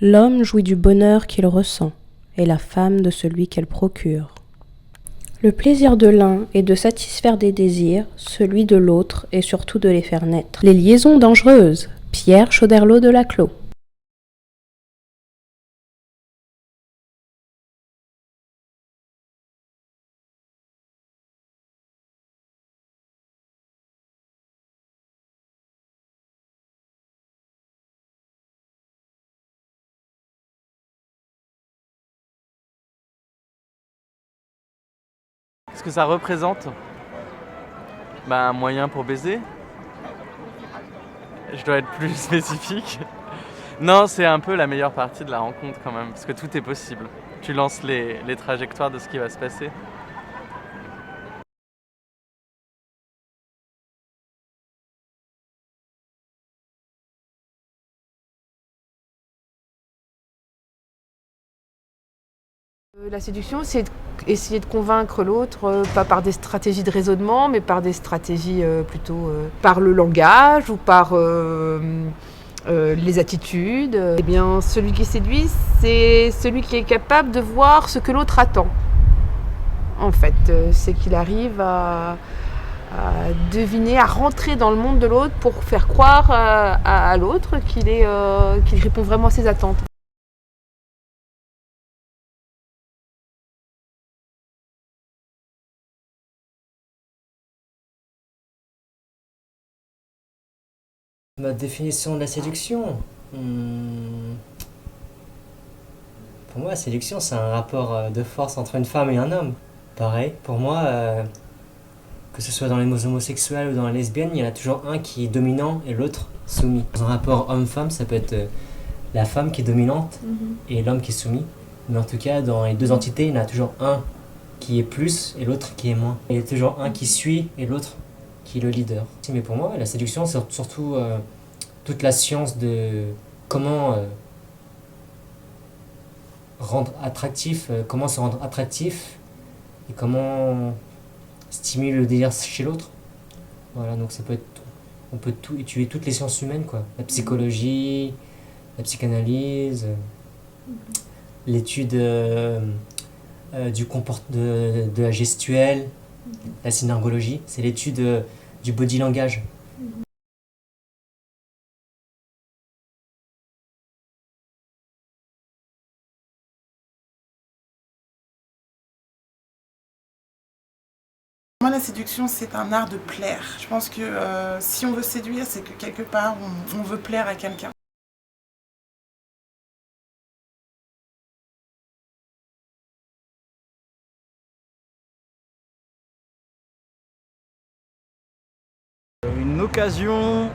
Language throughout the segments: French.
L'homme jouit du bonheur qu'il ressent, et la femme de celui qu'elle procure. Le plaisir de l'un est de satisfaire des désirs, celui de l'autre est surtout de les faire naître. Les liaisons dangereuses. Pierre Choderlos de Laclos. Ce que ça représente, un moyen pour baiser. Je dois être plus spécifique. Non, c'est un peu la meilleure partie de la rencontre quand même, parce que tout est possible. Tu lances les trajectoires de ce qui va se passer. La séduction, c'est essayer de convaincre l'autre, pas par des stratégies de raisonnement, mais par des stratégies plutôt par le langage ou par les attitudes. Eh bien, celui qui séduit, c'est celui qui est capable de voir ce que l'autre attend. En fait, c'est qu'il arrive à deviner, à rentrer dans le monde de l'autre pour faire croire à l'autre qu'il répond vraiment à ses attentes. Ma définition de la séduction. Pour moi, la séduction, c'est un rapport de force entre une femme et un homme. Pareil, pour moi, que ce soit dans les homosexuels ou dans les lesbiennes, il y en a toujours un qui est dominant et l'autre soumis. Dans un rapport homme-femme, ça peut être la femme qui est dominante et l'homme qui est soumis. Mais en tout cas, dans les deux entités, il y en a toujours un qui est plus et l'autre qui est moins. Il y a toujours un qui suit et l'autre qui est le leader. Mais pour moi, la séduction, c'est surtout toute la science de comment rendre attractif, comment se rendre attractif et comment stimuler le désir chez l'autre. Voilà, donc ça peut être, on peut tout étudier toutes les sciences humaines, quoi. La psychologie, la psychanalyse, l'étude de la gestuelle, la synergologie, c'est l'étude du body langage. Moi, la séduction, c'est un art de plaire. Je pense que si on veut séduire, c'est que quelque part, on veut plaire à quelqu'un. Une occasion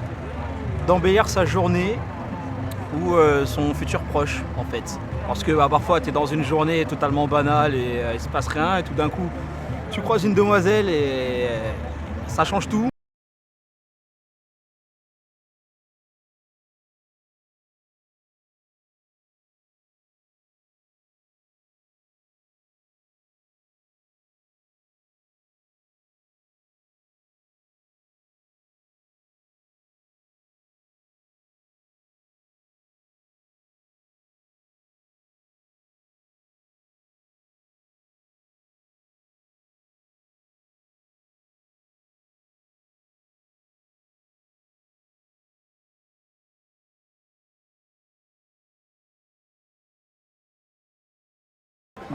d'embellir sa journée ou son futur proche, en fait. Parce que parfois, tu es dans une journée totalement banale et il se passe rien, et tout d'un coup, tu croises une demoiselle et ça change tout.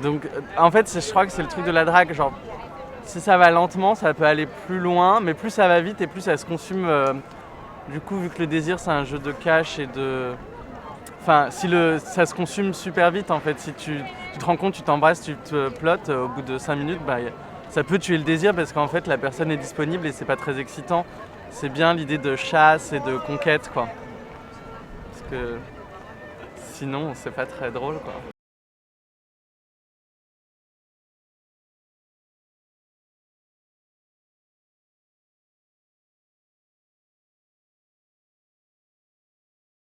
Donc en fait, je crois que c'est le truc de la drague, genre si ça va lentement, ça peut aller plus loin, mais plus ça va vite et plus ça se consume. Du coup, vu que le désir c'est un jeu de cache et de... Enfin, ça se consume super vite en fait, si tu te rends compte, tu t'embrasses, tu te plottes, au bout de 5 minutes, ça peut tuer le désir parce qu'en fait la personne est disponible et c'est pas très excitant. C'est bien l'idée de chasse et de conquête, quoi. Parce que sinon c'est pas très drôle, quoi.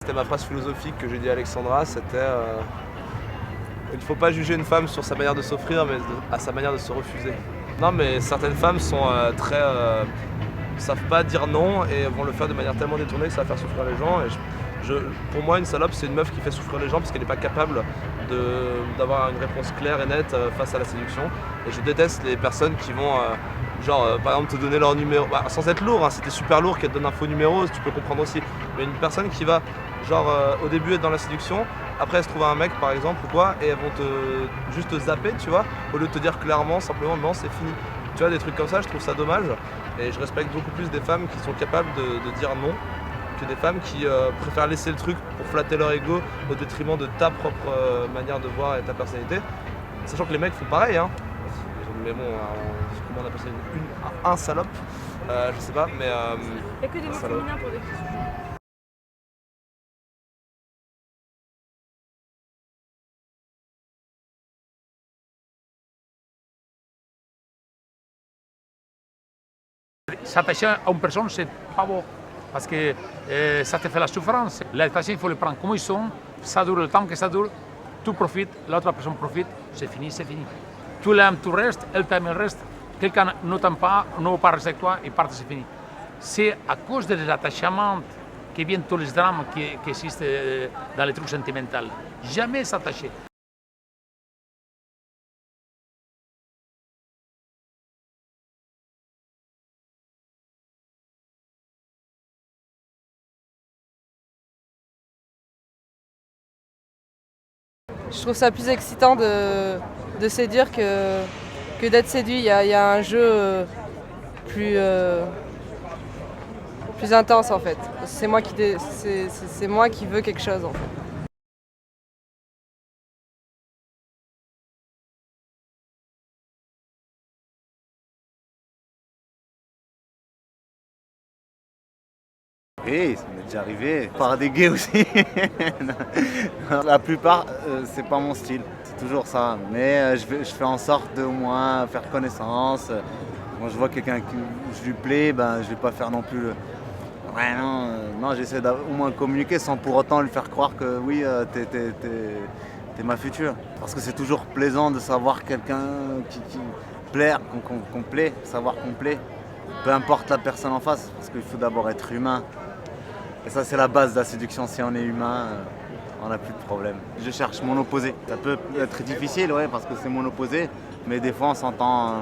C'était ma phrase philosophique que j'ai dit à Alexandra, c'était il ne faut pas juger une femme sur sa manière de s'offrir, mais à sa manière de se refuser. Non, mais certaines femmes sont savent pas dire non et vont le faire de manière tellement détournée que ça va faire souffrir les gens. Et Pour moi, une salope, c'est une meuf qui fait souffrir les gens parce qu'elle n'est pas capable d'avoir une réponse claire et nette face à la séduction. Et je déteste les personnes qui vont, par exemple, te donner leur numéro, sans être lourd, hein, si t'es super lourd, qu'elle te donne un faux numéro, tu peux comprendre aussi. Mais une personne qui va, au début être dans la séduction, après elle se trouve un mec par exemple ou quoi, et elles vont juste te zapper, tu vois, au lieu de te dire clairement, simplement, non, c'est fini. Tu vois, des trucs comme ça, je trouve ça dommage. Et je respecte beaucoup plus des femmes qui sont capables de dire non que des femmes qui préfèrent laisser le truc pour flatter leur ego au détriment de ta propre manière de voir et ta personnalité. Sachant que les mecs font pareil, hein. Mais bon, comment on appelle ça, un salope, je sais pas, mais... Il n'y a que des mots féminins pour décrire ce sujet. S'attacher à une personne, c'est pas bon. Parce que ça te fait la souffrance. Les patients, il faut les prendre comme ils sont. Ça dure le temps que ça dure. Tu profites, l'autre personne profite. C'est fini, c'est fini. Tu l'aimes, tu restes. Elle t'aime, elle reste. Quelqu'un ne t'aime pas, ne veut pas rester avec toi, il part, c'est fini. C'est à cause des attachements que viennent tous les drames qui existent dans les trucs sentimentaux. Jamais s'attacher. Je trouve ça plus excitant de séduire que d'être séduit. Il y a un jeu plus intense en fait. C'est moi qui veux quelque chose en fait. Oui, ça m'est déjà arrivé. Par des gays aussi. La plupart, c'est pas mon style. C'est toujours ça. Mais je fais en sorte de au moins faire connaissance. Quand je vois quelqu'un qui je lui plais, je vais pas faire non plus le... Ouais, non, j'essaie au moins communiquer sans pour autant lui faire croire que oui, t'es ma future. Parce que c'est toujours plaisant de savoir quelqu'un qui plaire, qu'on plaît, savoir qu'on plaît. Peu importe la personne en face, parce qu'il faut d'abord être humain. Et ça, c'est la base de la séduction. Si on est humain, on n'a plus de problème. Je cherche mon opposé. Ça peut être difficile, ouais, parce que c'est mon opposé. Mais des fois, on s'entend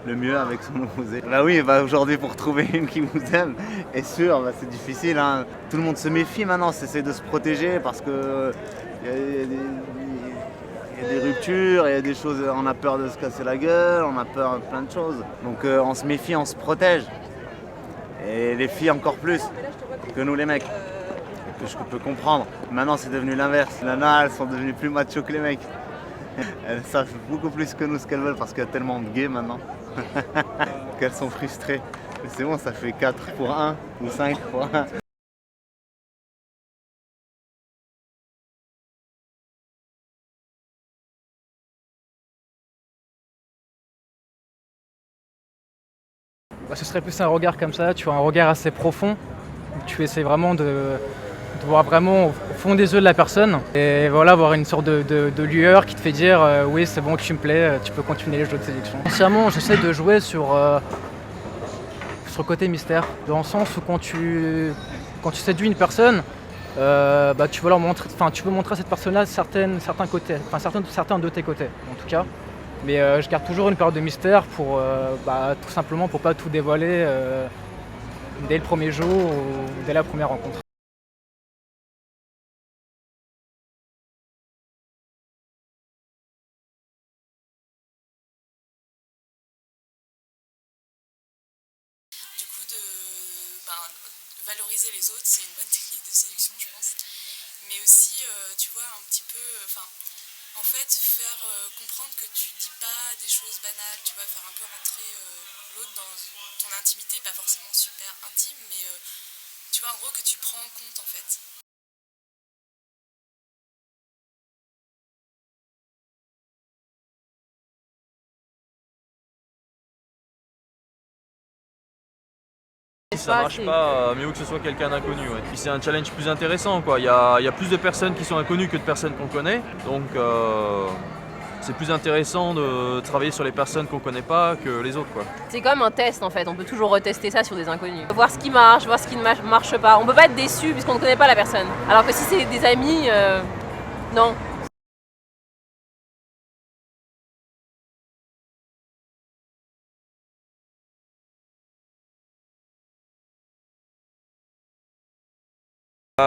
le mieux avec son opposé. Bah oui, aujourd'hui, pour trouver une qui vous aime, est sûr, c'est difficile. Hein. Tout le monde se méfie maintenant, s'essaie de se protéger parce que y a des ruptures, il y a des choses, on a peur de se casser la gueule, on a peur de plein de choses. Donc on se méfie, on se protège. Et les filles encore plus que nous les mecs. Que je peux comprendre. Maintenant c'est devenu l'inverse. Les nanas, elles sont devenues plus macho que les mecs. Elles savent beaucoup plus que nous ce qu'elles veulent parce qu'il y a tellement de gays maintenant. Qu'elles sont frustrées. Mais c'est bon, ça fait 4 pour 1 ou 5 pour 1. Ce serait plus un regard comme ça, tu vois, un regard assez profond. Tu essaies vraiment de voir vraiment au fond des yeux de la personne et voilà, avoir une sorte de lueur qui te fait dire oui, c'est bon, tu me plais, tu peux continuer les jeux de séduction. Sincèrement, j'essaie de jouer sur le côté mystère, dans le sens où quand tu séduis une personne, tu veux leur montrer, tu veux montrer à cette personne-là certains côtés, certains de tes côtés en tout cas. Mais je garde toujours une période de mystère pour tout simplement pour pas tout dévoiler dès le premier jour ou dès la première rencontre. Du coup, valoriser les autres, c'est une bonne technique de séduction, je pense. Mais aussi, tu vois, un petit peu... En fait, faire comprendre que tu dis pas des choses banales, tu vas faire un peu rentrer l'autre dans ton intimité, pas forcément super intime, mais tu vois, en gros, que tu prends en compte, en fait. Ça marche pas, mieux que ce soit quelqu'un d'inconnu. Ouais. Puis c'est un challenge plus intéressant, quoi. Il y a plus de personnes qui sont inconnues que de personnes qu'on connaît. Donc c'est plus intéressant de travailler sur les personnes qu'on connaît pas que les autres, quoi. C'est comme un test en fait, on peut toujours retester ça sur des inconnus. Voir ce qui marche, voir ce qui ne marche pas. On peut pas être déçu puisqu'on ne connaît pas la personne. Alors que si c'est des amis, non.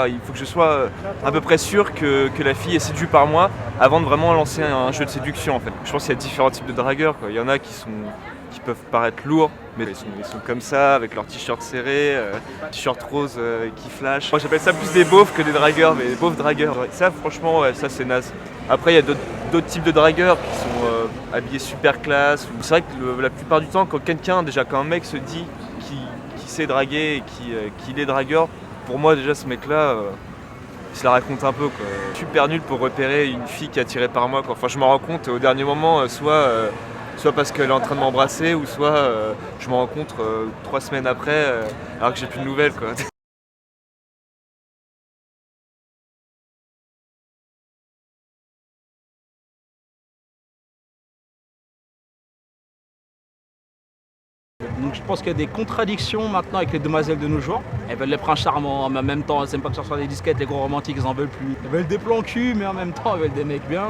Il faut que je sois à peu près sûr que la fille est séduite par moi avant de vraiment lancer un jeu de séduction en fait. Je pense qu'il y a différents types de dragueurs, quoi. Il y en a qui peuvent paraître lourds, mais ils sont comme ça, avec leur t-shirt serré, t-shirt rose qui flash. Moi j'appelle ça plus des beaufs que des dragueurs, mais des beaufs dragueurs. Ça franchement, ouais, ça c'est naze. Après il y a d'autres types de dragueurs qui sont habillés super classe. C'est vrai que la plupart du temps, quand un mec se dit qu'il sait draguer et qu'il est dragueur, pour moi déjà ce mec là il se la raconte un peu, quoi. Je suis super nul pour repérer une fille qui est attirée par moi, quoi. Enfin je m'en rends compte au dernier moment, soit parce qu'elle est en train de m'embrasser ou soit je m'en rends compte 3 semaines après alors que j'ai plus de nouvelles, quoi. Donc je pense qu'il y a des contradictions maintenant avec les demoiselles de nos jours. Elles veulent les princes charmants, mais en même temps elles n'aiment pas que ce soit des disquettes, les gros romantiques ils en veulent plus. Elles veulent des plans cul, mais en même temps elles veulent des mecs bien.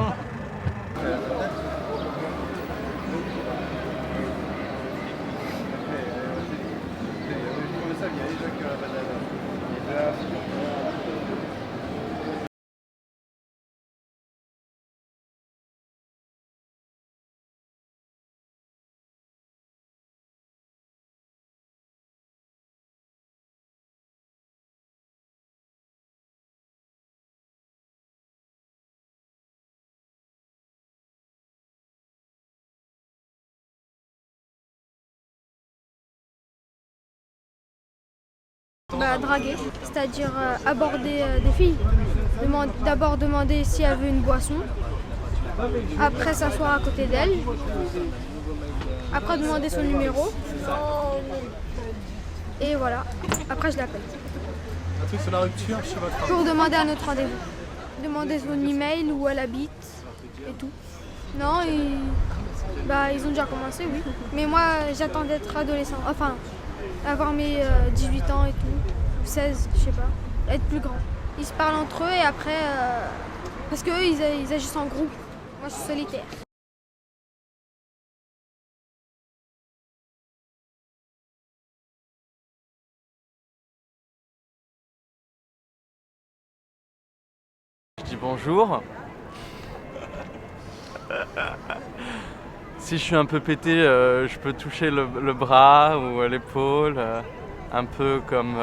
Draguer, c'est-à-dire aborder des filles. D'abord demander si elle veut une boisson, après s'asseoir à côté d'elle, après demander son numéro, et voilà, après je l'appelle. C'est la rupture chez votre Pour demander un autre rendez-vous. Demander son email, où elle habite, et tout. Non, ils ont déjà commencé, oui. Mais moi, j'attends d'être adolescent, enfin, avoir mes 18 ans et tout, 16, je sais pas, être plus grand. Ils se parlent entre eux et après, parce qu'eux, ils agissent en groupe. Moi, je suis solitaire. Je dis bonjour. Si je suis un peu pété, je peux toucher le bras ou l'épaule, un peu comme,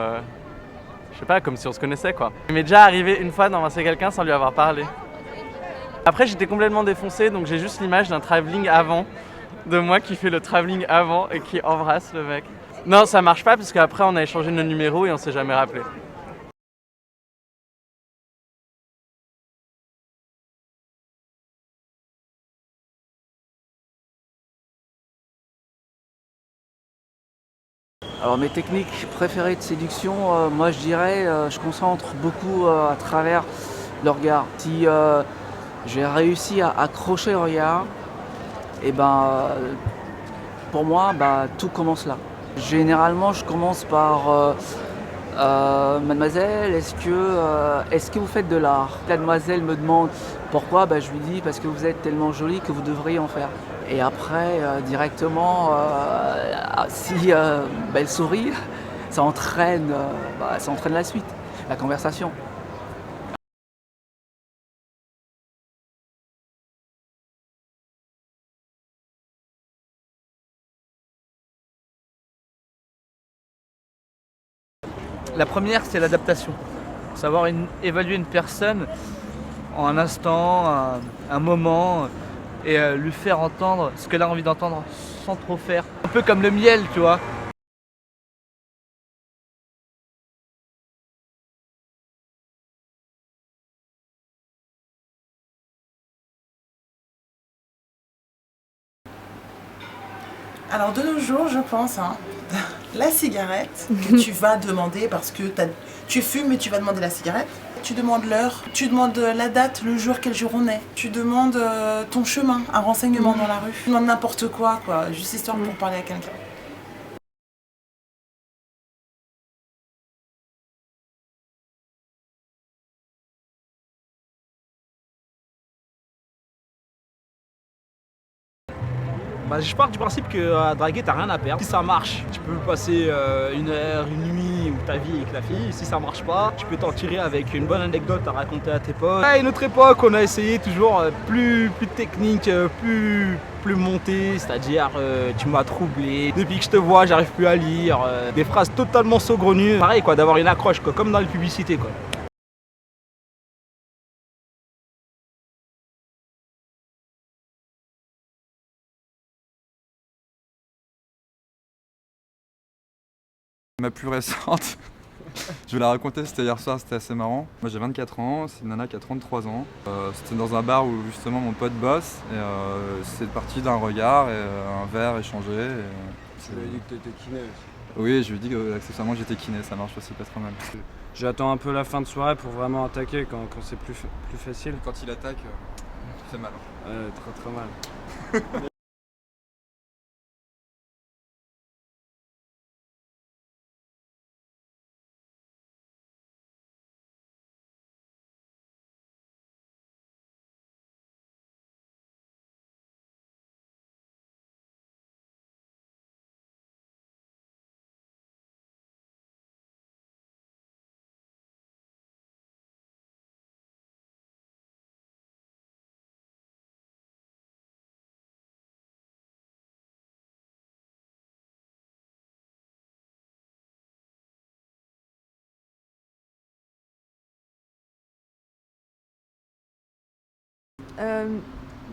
je sais pas, comme si on se connaissait, quoi. Il m'est déjà arrivé une fois d'embrasser quelqu'un sans lui avoir parlé. Après j'étais complètement défoncé, donc j'ai juste l'image d'un travelling avant, de moi qui fait le travelling avant et qui embrasse le mec. Non, ça marche pas parce qu'après on a échangé nos numéros et on s'est jamais rappelé. Alors mes techniques préférées de séduction, moi je dirais, je concentre beaucoup à travers le regard. Si j'ai réussi à accrocher le regard, et pour moi, tout commence là. Généralement, je commence par Mademoiselle, est-ce que vous faites de l'art? La demoiselle me demande pourquoi, je lui dis parce que vous êtes tellement jolie que vous devriez en faire. Et après, directement, si elle sourit, ça entraîne la suite, la conversation. La première, c'est l'adaptation. Savoir évaluer une personne en un instant, un moment, et lui faire entendre ce qu'elle a envie d'entendre sans trop faire. Un peu comme le miel, tu vois. Alors de nos jours, je pense, la cigarette que tu vas demander parce que tu fumes et tu vas demander la cigarette. Tu demandes l'heure, tu demandes la date, le jour, quel jour on est. Tu demandes ton chemin, un renseignement dans la rue. Tu demandes n'importe quoi, juste histoire pour parler à quelqu'un. Je pars du principe que à draguer, t'as rien à perdre. Si ça marche, tu peux passer une heure, une nuit ou ta vie avec la fille. Si ça marche pas, tu peux t'en tirer avec une bonne anecdote à raconter à tes potes. À une autre époque, on a essayé toujours plus technique, plus monté, c'est-à-dire tu m'as troublé, depuis que je te vois, j'arrive plus à lire. Des phrases totalement saugrenues. Pareil, d'avoir une accroche, comme dans les publicités, Ma plus récente, je vais la raconter, c'était hier soir, c'était assez marrant. Moi j'ai 24 ans, c'est une nana qui a 33 ans. C'était dans un bar où justement mon pote bosse et c'est parti d'un regard et un verre échangé. Tu lui as dit que t'étais kiné aussi. Oui, je lui ai dit que accessoirement j'étais kiné, ça marche aussi pas trop mal. J'attends un peu la fin de soirée pour vraiment attaquer quand c'est plus facile. Quand il attaque, c'est mal. Ouais, très mal.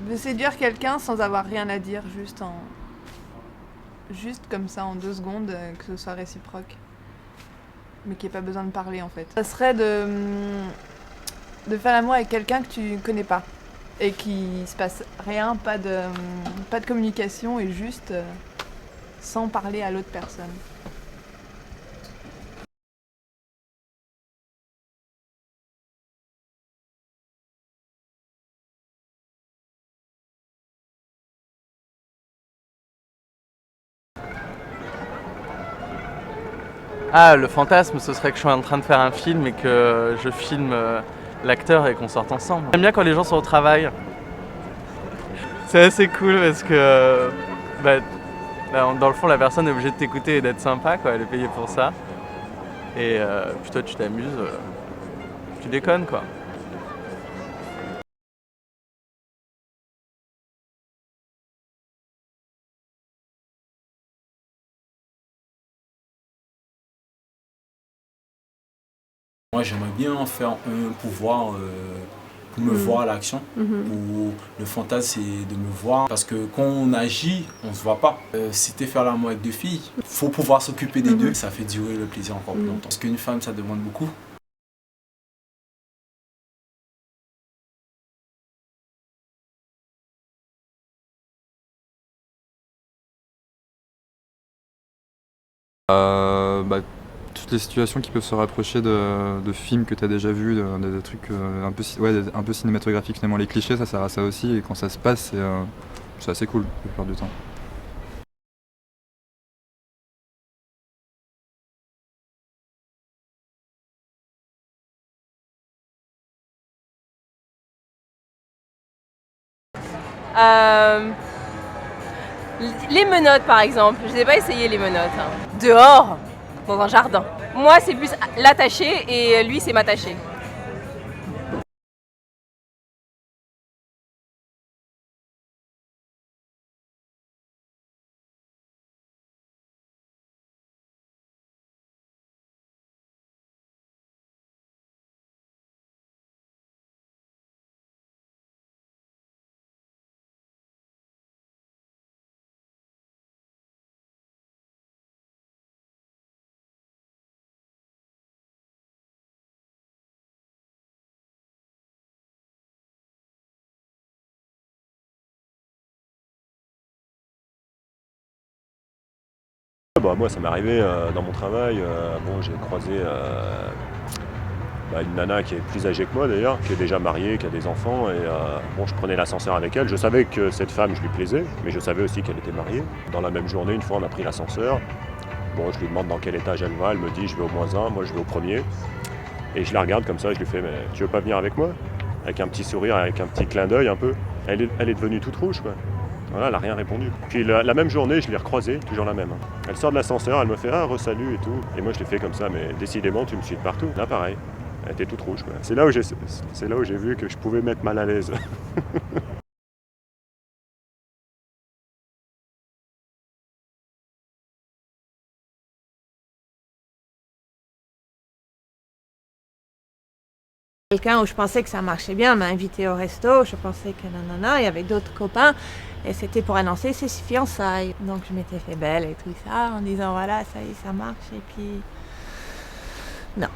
De séduire quelqu'un sans avoir rien à dire, juste comme ça en 2 secondes, que ce soit réciproque, mais qu'il n'y ait pas besoin de parler en fait. Ça serait de faire l'amour avec quelqu'un que tu connais pas et qui se passe rien, pas de communication et juste sans parler à l'autre personne. Ah, le fantasme, ce serait que je sois en train de faire un film et que je filme l'acteur et qu'on sorte ensemble. J'aime bien quand les gens sont au travail. C'est assez cool parce que dans le fond, la personne est obligée de t'écouter et d'être sympa, elle est payée pour ça. Et puis toi, tu t'amuses, tu déconnes, Moi, j'aimerais bien faire un pouvoir pour me voir à l'action. Ou le fantasme, c'est de me voir. Parce que quand on agit, on se voit pas. Si tu faire l'amour avec 2 filles, il faut pouvoir s'occuper des 2. Ça fait durer le plaisir encore plus longtemps. Parce qu'une femme, ça demande beaucoup. Toutes les situations qui peuvent se rapprocher de films que tu as déjà vus, des trucs un peu cinématographiques finalement. Les clichés, ça sert à ça aussi, et quand ça se passe, c'est assez cool la plupart du temps. Les menottes par exemple, je n'ai pas essayé les menottes. Dehors, dans un jardin. Moi c'est plus l'attacher et lui c'est m'attacher. Moi ça m'est arrivé dans mon travail, j'ai croisé une nana qui est plus âgée que moi d'ailleurs, qui est déjà mariée, qui a des enfants. Et bon, je prenais l'ascenseur avec elle. Je savais que cette femme, je lui plaisais, mais je savais aussi qu'elle était mariée. Dans la même journée, une fois, on a pris l'ascenseur. Bon, je lui demande dans quel étage elle va. Elle me dit, je vais au -1, moi je vais au premier. Et je la regarde comme ça, je lui fais, mais tu veux pas venir avec moi? Avec un petit sourire, avec un petit clin d'œil un peu. Elle est devenue toute rouge, quoi. Voilà, elle n'a rien répondu. Puis la même journée, je l'ai recroisée, toujours la même. Elle sort de l'ascenseur, elle me fait « Ah, re-salut » et tout. Et moi, je l'ai fait comme ça, mais décidément, tu me suis de partout. Là, pareil. Elle était toute rouge, quoi. C'est là où j'ai vu que je pouvais mettre mal à l'aise. Quelqu'un où je pensais que ça marchait bien m'a invité au resto, je pensais que nanana, il y avait d'autres copains et c'était pour annoncer ses fiançailles. Donc je m'étais fait belle et tout ça en disant voilà, ça y est, ça marche et puis... Non.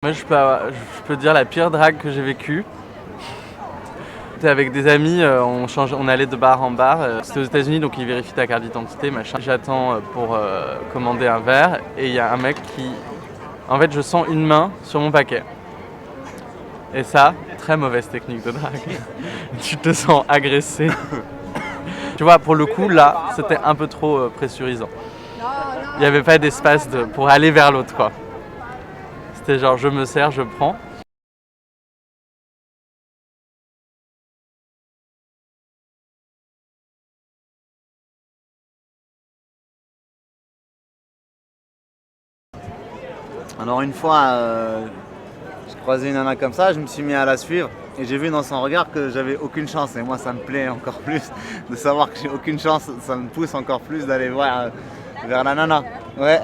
Moi je peux dire la pire drague que j'ai vécue. Avec des amis, on allait de bar en bar. C'était aux États-Unis, donc ils vérifient ta carte d'identité, machin. J'attends pour commander un verre et il y a un mec qui... En fait, je sens une main sur mon paquet. Et ça, très mauvaise technique de drague. Tu te sens agressé. Tu vois, pour le coup, là, c'était un peu trop pressurisant. Il n'y avait pas d'espace pour aller vers l'autre, quoi. C'était genre, je me sers, je prends. Alors une fois, je croisais une nana comme ça, je me suis mis à la suivre et j'ai vu dans son regard que j'avais aucune chance. Et moi ça me plaît encore plus de savoir que j'ai aucune chance, ça me pousse encore plus d'aller voir vers la nana. Ouais,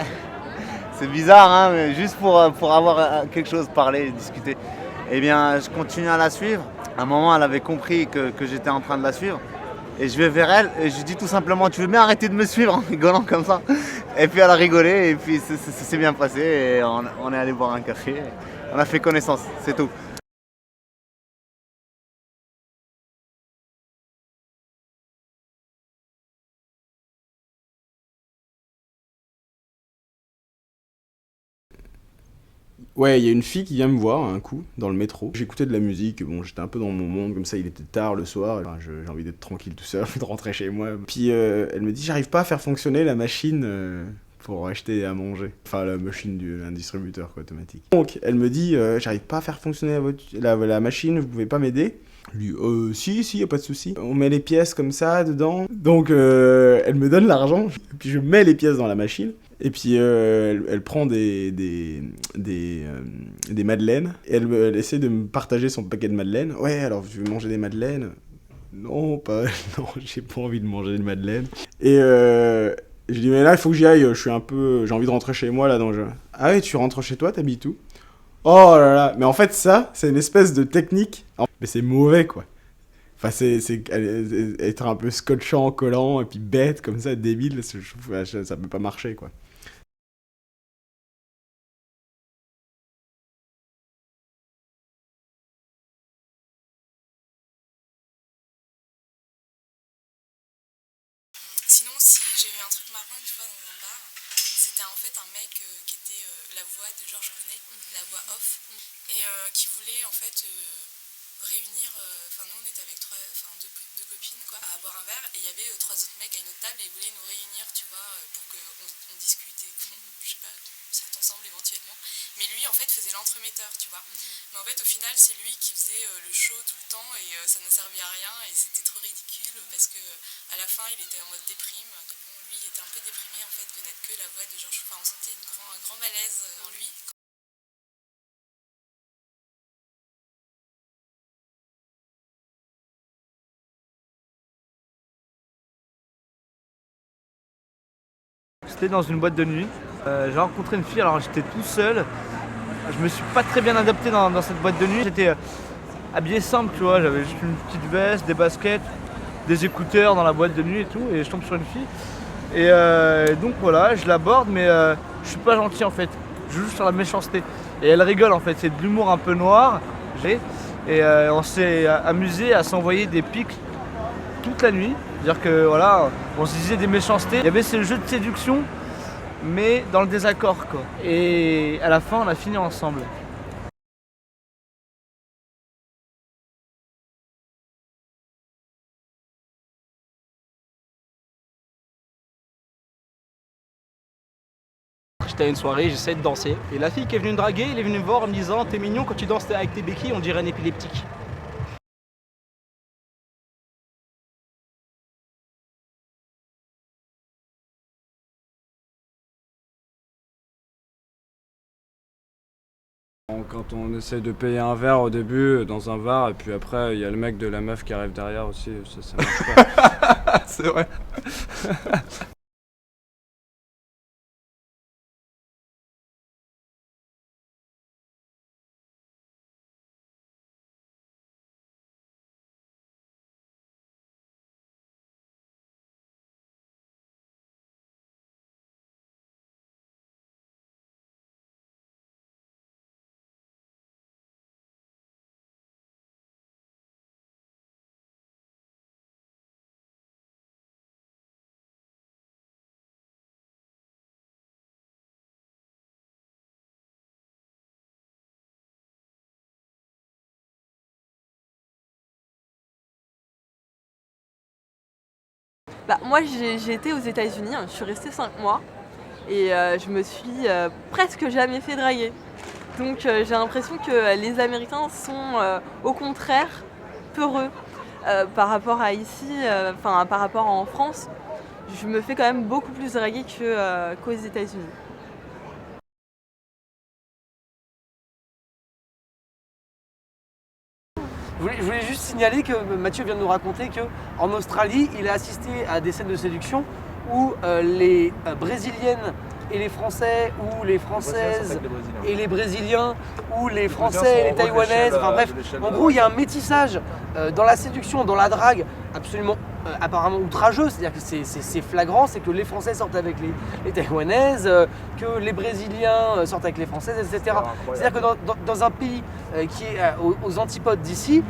c'est bizarre hein, mais juste pour avoir quelque chose, parler, discuter. Eh bien je continue à la suivre. À un moment elle avait compris que j'étais en train de la suivre. Et je vais vers elle et je lui dis tout simplement tu veux bien arrêter de me suivre en rigolant comme ça. Et puis elle a rigolé et puis ça s'est bien passé et on est allé boire un café. On a fait connaissance, c'est tout. Ouais, il y a une fille qui vient me voir un coup dans le métro. J'écoutais de la musique, bon, j'étais un peu dans mon monde, comme ça, il était tard le soir. Enfin, j'ai envie d'être tranquille tout seul, de rentrer chez moi. Puis elle me dit, j'arrive pas à faire fonctionner la machine pour acheter à manger. Enfin, la machine d'un distributeur quoi, automatique. Donc, elle me dit, j'arrive pas à faire fonctionner la machine, vous pouvez pas m'aider? Lui, si, y a pas de souci. On met les pièces comme ça dedans. Donc, elle me donne l'argent, puis je mets les pièces dans la machine. Et puis elle prend des madeleines et elle essaie de me partager son paquet de madeleines. Ouais, alors tu veux manger des madeleines? Non, j'ai pas envie de manger des madeleines. Et je dis mais là il faut que j'y aille, j'ai envie de rentrer chez moi là. Ah ouais, tu rentres chez toi, t'habites où? Oh là là, mais en fait ça, c'est une espèce de technique. Mais c'est mauvais quoi. Enfin, c'est être un peu scotchant, collant, et puis bête, comme ça, débile, ça peut pas marcher, quoi. Sinon aussi, j'ai eu un truc marrant une fois dans un bar. C'était en fait un mec qui était la voix de Georges Clooney, la voix off, et qui voulait en fait réunir, nous on était avec deux copines quoi, à boire un verre et il y avait 3 autres mecs à une autre table et ils voulaient nous réunir tu vois pour qu'on discute et qu'on, je sais pas, qu'on sorte ensemble éventuellement. Mais lui en fait faisait l'entremetteur tu vois. Mais en fait au final c'est lui qui faisait le show tout le temps et ça ne servait à rien et c'était trop ridicule parce que à la fin il était en mode déprime. Lui il était un peu déprimé en fait de n'être que la voix de Georges. Enfin on sentait un grand malaise en lui. C'était dans une boîte de nuit. J'ai rencontré une fille, alors j'étais tout seul. Je me suis pas très bien adapté dans cette boîte de nuit. J'étais habillé simple, tu vois. J'avais juste une petite veste, des baskets, des écouteurs dans la boîte de nuit et tout. Et je tombe sur une fille. Et donc voilà, je l'aborde, mais je suis pas gentil en fait. Je joue sur la méchanceté. Et elle rigole en fait. C'est de l'humour un peu noir. Et on s'est amusé à s'envoyer des pics toute la nuit. C'est-à-dire que voilà, on se disait des méchancetés. Il y avait ce jeu de séduction, mais dans le désaccord quoi. Et à la fin, on a fini ensemble. J'étais à une soirée, j'essayais de danser. Et la fille qui est venue me draguer, elle est venue me voir en me disant t'es mignon quand tu danses avec tes béquilles, on dirait un épileptique. Quand on essaie de payer un verre au début dans un bar et puis après il y a le mec de la meuf qui arrive derrière aussi, ça marche pas. C'est vrai. Bah, moi j'ai été aux États-Unis, je suis restée 5 mois et je me suis presque jamais fait draguer. Donc j'ai l'impression que les Américains sont au contraire peureux par rapport à ici, par rapport en France. Je me fais quand même beaucoup plus draguer qu'aux États-Unis. Je voulais juste signaler que Mathieu vient de nous raconter qu'en Australie, il a assisté à des scènes de séduction où les Brésiliennes et les Français, ou les Françaises et les Brésiliens, ou les Français et les Taïwanaises, enfin bref, en gros il y a un métissage dans la séduction, dans la drague, absolument apparemment outrageux, c'est-à-dire que c'est flagrant, c'est que les Français sortent avec les Taïwanaises, que les Brésiliens sortent avec les Françaises, etc. C'est-à-dire que dans un pays qui est aux antipodes d'ici,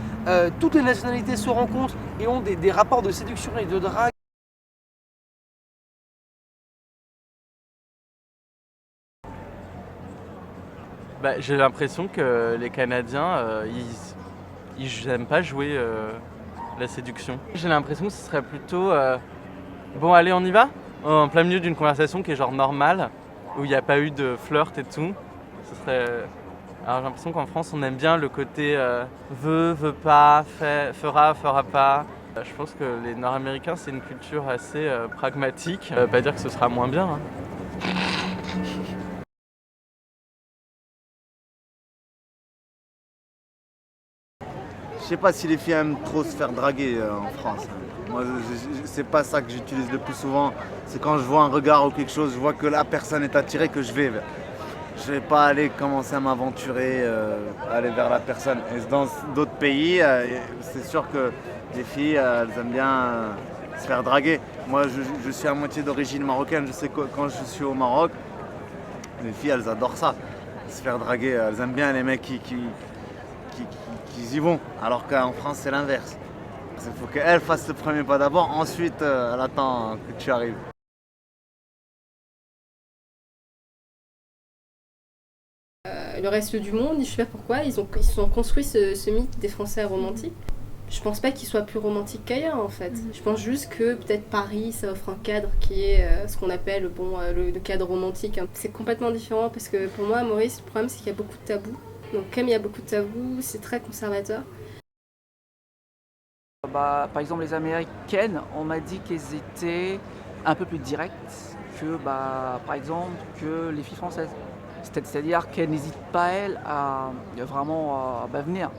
toutes les nationalités se rencontrent et ont des rapports de séduction et de drague. Bah, j'ai l'impression que les Canadiens, ils n'aiment pas jouer la séduction. J'ai l'impression que ce serait plutôt bon, allez, on y va, en plein milieu d'une conversation qui est genre normale, où il n'y a pas eu de flirt et tout. Ce serait... Alors j'ai l'impression qu'en France, on aime bien le côté veut pas, fera pas. Je pense que les Nord-Américains, c'est une culture assez pragmatique. Ça veut pas dire que ce sera moins bien. Hein. Je sais pas si les filles aiment trop se faire draguer en France. Moi, c'est pas ça que j'utilise le plus souvent. C'est quand je vois un regard ou quelque chose, je vois que la personne est attirée, que je vais vers. Je vais pas aller commencer à m'aventurer, aller vers la personne. Et dans d'autres pays, c'est sûr que les filles, elles aiment bien se faire draguer. Moi, je suis à moitié d'origine marocaine. Je sais que quand je suis au Maroc, les filles, elles adorent ça. Se faire draguer, elles aiment bien les mecs qui y vont, alors qu'en France c'est l'inverse. Il faut qu'elle fasse le premier pas d'abord, ensuite elle attend que tu arrives. Le reste du monde, je sais pas pourquoi, ils se sont construits ce mythe des Français romantiques. Je pense pas qu'ils soient plus romantiques qu'ailleurs en fait. Je pense juste que peut-être Paris ça offre un cadre qui est ce qu'on appelle le cadre romantique. C'est complètement différent parce que pour moi, Maurice, le problème c'est qu'il y a beaucoup de tabous. Donc comme il y a beaucoup de tabous, c'est très conservateur. Par exemple, les Américaines, on m'a dit qu'elles étaient un peu plus directes que, par exemple, que les filles françaises. C'est-à-dire qu'elles n'hésitent pas, elles, à vraiment venir.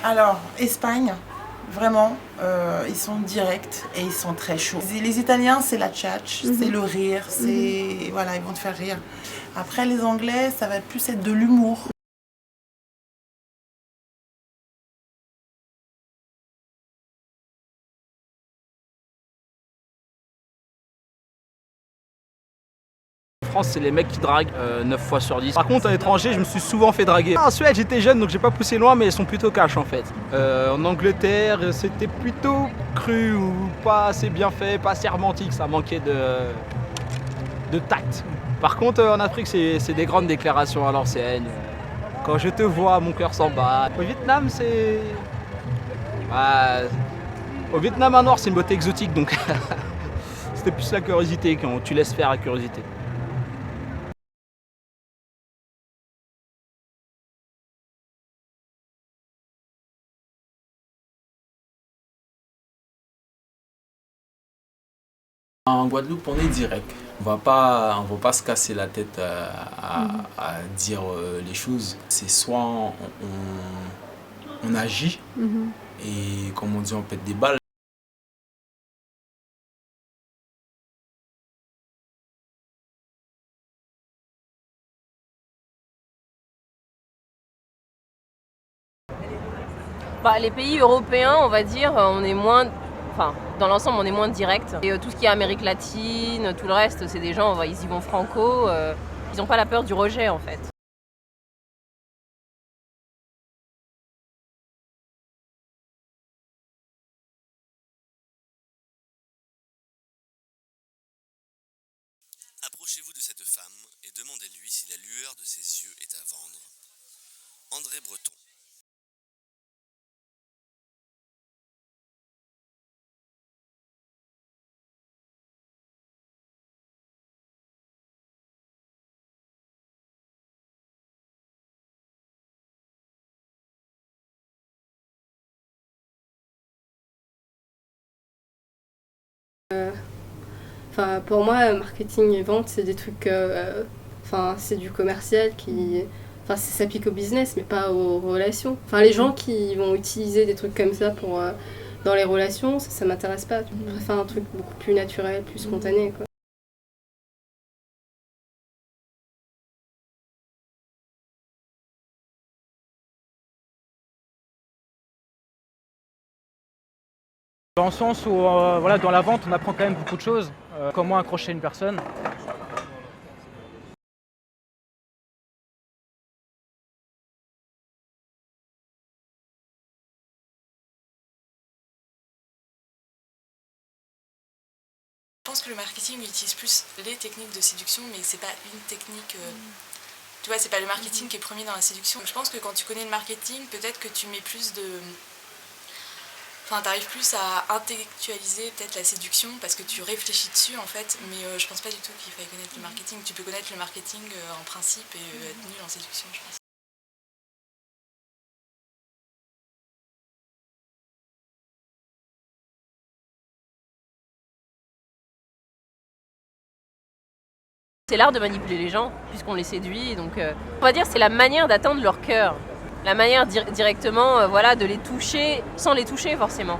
Alors, Espagne, vraiment, ils sont directs et ils sont très chauds. Les Italiens, c'est la tchatch, c'est le rire, voilà, ils vont te faire rire. Après, les Anglais, ça va plus être de l'humour. France, c'est les mecs qui draguent 9 fois sur 10. Par contre, à l'étranger, je me suis souvent fait draguer. En Suède, j'étais jeune, donc j'ai pas poussé loin, mais ils sont plutôt cash en fait. En Angleterre, c'était plutôt cru ou pas assez bien fait, pas assez romantique, ça manquait de tact. Par contre, en Afrique, c'est des grandes déclarations à l'ancienne. Quand je te vois, mon cœur s'en bat. Au Vietnam, c'est... Au Vietnam, un noir, c'est une beauté exotique, donc c'était plus la curiosité quand tu laisses faire la curiosité. En Guadeloupe, on est direct. On va pas se casser la tête à dire les choses. C'est soit on agit et comme on dit, on pète des balles. Bah, les pays européens, on va dire, on est moins... Enfin, dans l'ensemble, on est moins direct. Et tout ce qui est Amérique latine, tout le reste, c'est des gens, ils y vont franco. Ils n'ont pas la peur du rejet, en fait. Approchez-vous de cette femme et demandez-lui si la lueur de ses yeux est à vendre. André Breton. Enfin, pour moi, marketing et vente, c'est des trucs. Enfin, c'est du commercial qui. Enfin, ça s'applique au business, mais pas aux relations. Enfin, les gens qui vont utiliser des trucs comme ça pour, dans les relations, ça m'intéresse pas. Je préfère un truc beaucoup plus naturel, plus spontané, quoi. Dans le sens où voilà, dans la vente, on apprend quand même beaucoup de choses. Comment accrocher une personne. Je pense que le marketing utilise plus les techniques de séduction, mais c'est pas une technique. Tu vois, c'est pas le marketing qui est premier dans la séduction. Je pense que quand tu connais le marketing, peut-être que tu mets plus de. Enfin, t'arrives plus à intellectualiser peut-être la séduction parce que tu réfléchis dessus en fait, mais je pense pas du tout qu'il faille connaître le marketing. Tu peux connaître le marketing en principe et être nul en séduction, je pense. C'est l'art de manipuler les gens, puisqu'on les séduit. Donc, on va dire c'est la manière d'atteindre leur cœur. La manière directement voilà, de les toucher sans les toucher forcément.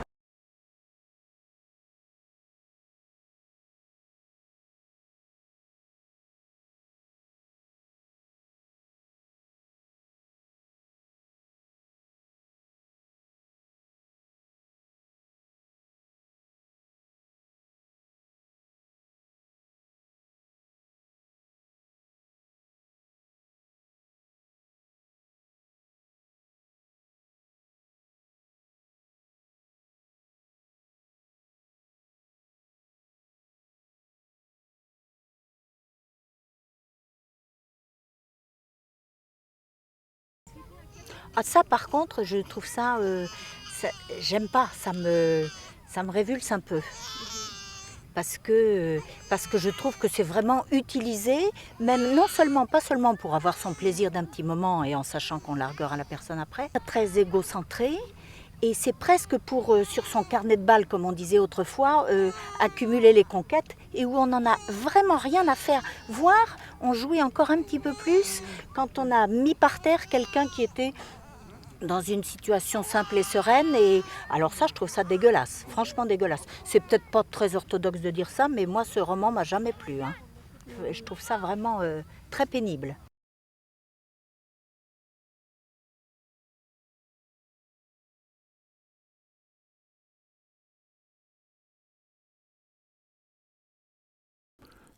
Ah ça par contre je trouve ça, j'aime pas, ça me révulse un peu. Parce que je trouve que c'est vraiment utilisé, même non seulement, pas seulement pour avoir son plaisir d'un petit moment et en sachant qu'on larguera la personne après, très égocentré. Et c'est presque pour, sur son carnet de balles, comme on disait autrefois, accumuler les conquêtes et où on n'en a vraiment rien à faire. Voire, on jouait encore un petit peu plus quand on a mis par terre quelqu'un qui était dans une situation simple et sereine. Et alors ça, je trouve ça dégueulasse, franchement dégueulasse. C'est peut-être pas très orthodoxe de dire ça, mais moi, ce roman m'a jamais plu. Hein. Je trouve ça vraiment très pénible.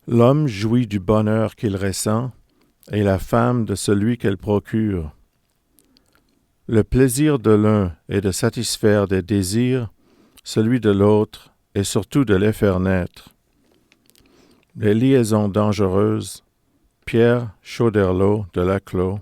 L'homme jouit du bonheur qu'il ressent, et la femme de celui qu'elle procure. Le plaisir de l'un est de satisfaire des désirs, celui de l'autre est surtout de les faire naître. Les liaisons dangereuses, Pierre Chauderlot de Laclos.